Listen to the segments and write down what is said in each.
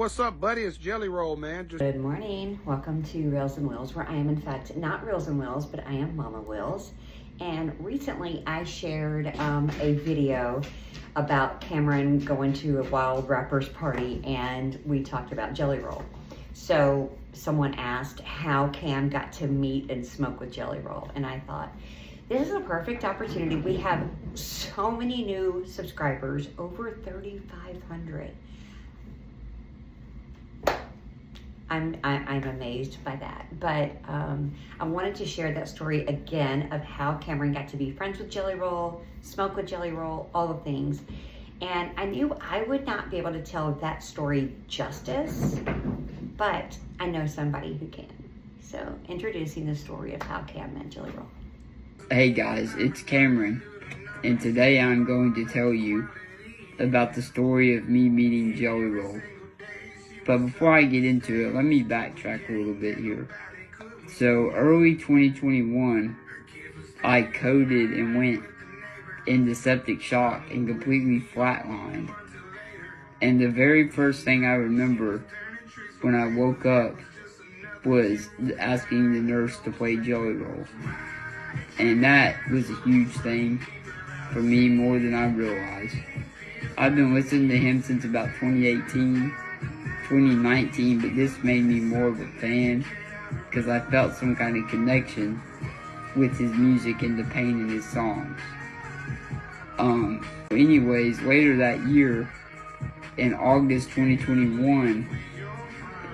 What's up, buddy? It's Jelly Roll, man. Good morning. Welcome to Reels and Wheels, where I am, in fact, not Reels and Wheels, but I am Mama Wheels. And recently I shared a video about Cameron going to a Wild Rappers party, and we talked about Jelly Roll. So someone asked how Cam got to meet and smoke with Jelly Roll, and I thought, this is a perfect opportunity. We have so many new subscribers, over 3,500. I'm amazed by that, but I wanted to share that story again of how Cameron got to be friends with Jelly Roll, smoke with Jelly Roll, all the things. And I knew I would not be able to tell that story justice, but I know somebody who can. So introducing the story of how Cam met Jelly Roll. Hey guys, it's Cameron, and today I'm going to tell you about the story of me meeting Jelly Roll. But before I get into it, let me backtrack a little bit here. So early 2021, I coded and went into septic shock and completely flatlined. And the very first thing I remember when I woke up was asking the nurse to play Jelly Roll. And that was a huge thing for me, more than I realized. I've been listening to him since about 2018. 2019, but this made me more of a fan because I felt some kind of connection with his music and the pain in his songs. Anyways, later that year, in August 2021,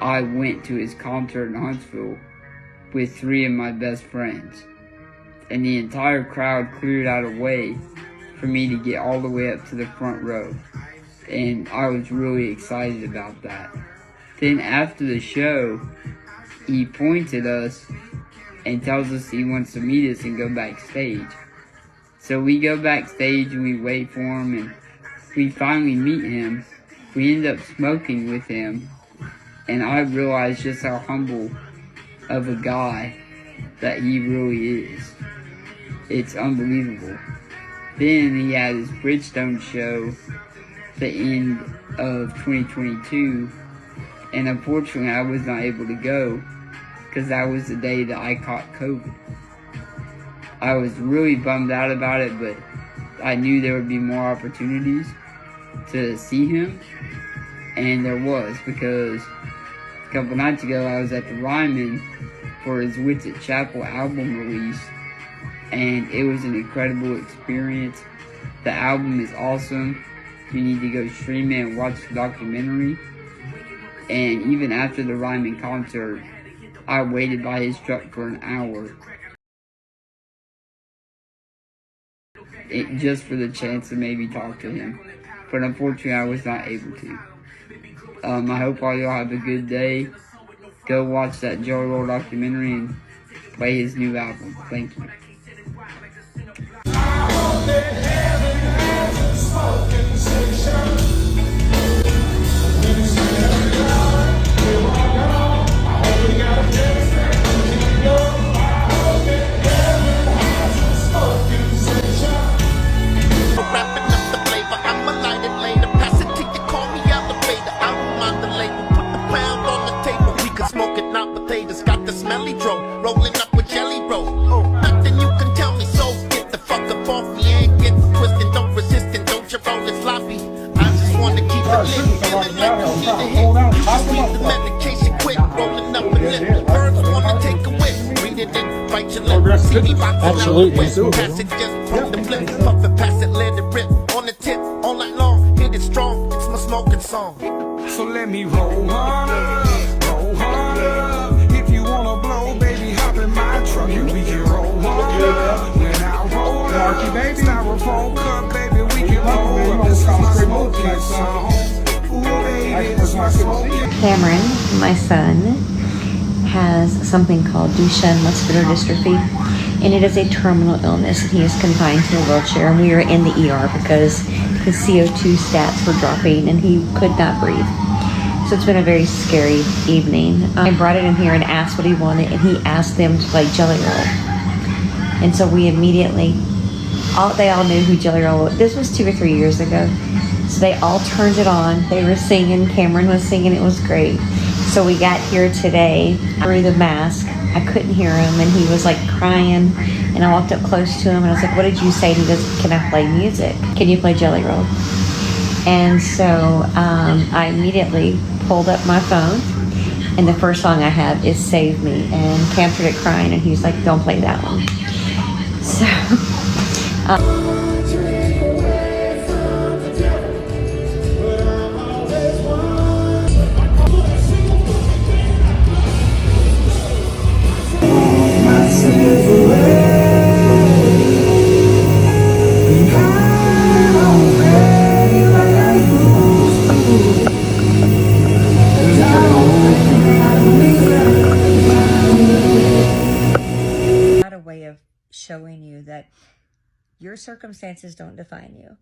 I went to his concert in Huntsville with 3 of my best friends, and the entire crowd cleared out a way for me to get all the way up to the front row. And I was really excited about that. Then after the show, he points at us and tells us he wants to meet us and go backstage. So we go backstage and we wait for him, and we finally meet him. We end up smoking with him, and I realized just how humble of a guy that he really is. It's unbelievable. Then he had his Bridgestone show the end of 2022, and unfortunately I was not able to go because that was the day that I caught COVID. I was really bummed out about it, but I knew there would be more opportunities to see him, and there was, because a couple nights ago I was at the Ryman for his Wits at Chapel album release, and it was an incredible experience. The album is awesome. You need to go stream it and watch the documentary. And even after the Ryman concert, I waited by his truck for an hour. Just for the chance to maybe talk to him. But unfortunately, I was not able to. I hope all y'all have a good day. Go watch that Jelly Roll documentary and play his new album. Thank you. Rolling up with Jelly Roll. Nothing you can tell me, so get the fuck up off me. Ain't get twisted, don't resist it, don't you roll it sloppy. I just wanna keep it lit, feeling like you need a hit. You just need the medication quick, rolling up and lit. Birds wanna take a whiff, read it in, bite your lip. See me boxing out the whip, pass it just from the flip. Puff it, pass it, let it rip. On the tip, all night long, hit it strong, it's my smoking song. So let me roll harder, roll harder. If you wanna blow, baby, hop in my truck and we can roll harder. When I roll up, styrofoam cup, baby, we can roll up. This is my smoking song. Ooh, baby, this is my smoking. Cameron, my son, has something called Duchenne muscular dystrophy, and it is a terminal illness, and he is confined to a wheelchair, and we are in the ER because his CO2 stats were dropping and he could not breathe. So it's been a very scary evening. I brought it in here and asked what he wanted, and he asked them to play Jelly Roll. And so we immediately, they all knew who Jelly Roll was. This was 2 or 3 years ago. So they all turned it on. They were singing. Cameron was singing. It was great. So we got here today through the mask. I couldn't hear him, and he was like crying. And I walked up close to him, and I was like, "What did you say?" And he goes, "Can I play music? Can you play Jelly Roll?" And so I immediately pulled up my phone, and the first song I have is "Save Me." And Cam started crying, and he's like, "Don't play that one." So. A way of showing you that your circumstances don't define you.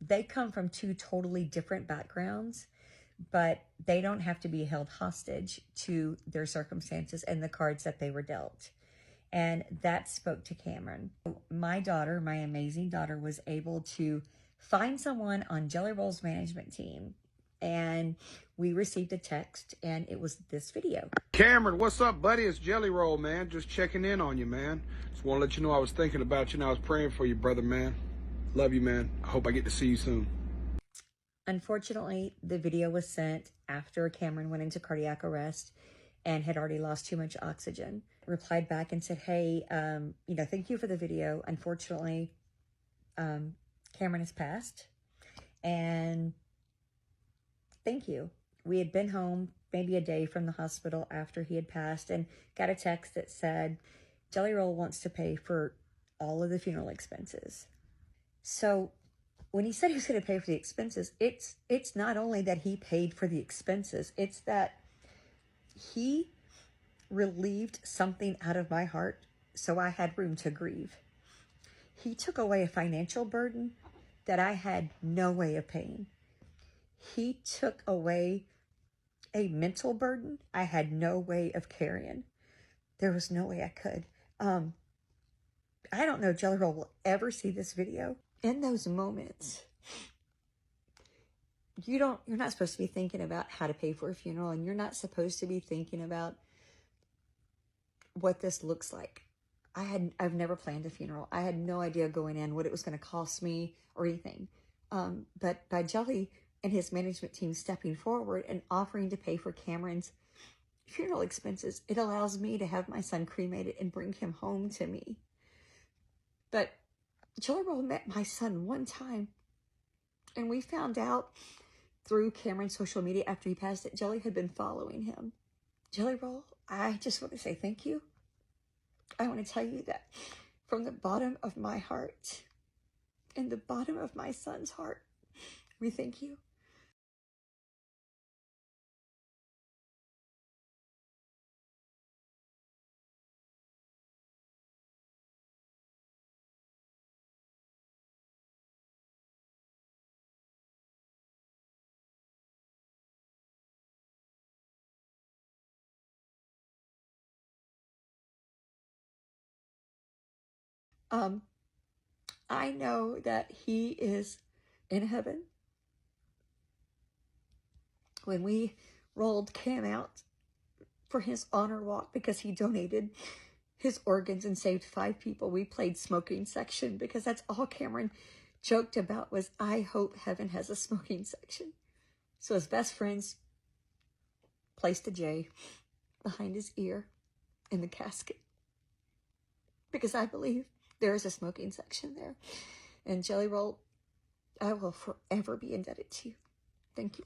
They come from two totally different backgrounds, but they don't have to be held hostage to their circumstances and the cards that they were dealt. And that spoke to Cameron. My daughter, my amazing daughter, was able to find someone on Jelly Roll's management team, and we received a text, and it was this video. Cameron, what's up, buddy? It's Jelly Roll, man. Just checking in on you, man. Just want to let you know I was thinking about you and I was praying for you, brother, man. Love you, man. I hope I get to see you soon. Unfortunately, the video was sent after Cameron went into cardiac arrest and had already lost too much oxygen. Replied back and said, "Hey, thank you for the video. Unfortunately, Cameron has passed, and thank you. We had been home maybe a day from the hospital after he had passed and got a text that said, Jelly Roll wants to pay for all of the funeral expenses." So when he said he was going to pay for the expenses, it's not only that he paid for the expenses, it's that he relieved something out of my heart so I had room to grieve. He took away a financial burden that I had no way of paying. He took away a mental burden I had no way of carrying. There was no way I could. I don't know if Jelly Roll will ever see this video. In those moments, you're not supposed to be thinking about how to pay for a funeral, and you're not supposed to be thinking about what this looks like. I've never planned a funeral. I had no idea going in what it was going to cost me or anything. But by Jelly and his management team stepping forward and offering to pay for Cameron's funeral expenses, it allows me to have my son cremated and bring him home to me. But Jelly Roll met my son one time, and we found out through Cameron's social media after he passed that Jelly had been following him. Jelly Roll, I just want to say thank you. I want to tell you that from the bottom of my heart and the bottom of my son's heart, we thank you. I know that he is in heaven. When we rolled Cam out for his honor walk because he donated his organs and saved 5 people, we played smoking section because that's all Cameron joked about was, I hope heaven has a smoking section. So his best friends placed a J behind his ear in the casket because I believe there is a smoking section there. And Jelly Roll, I will forever be indebted to you. Thank you.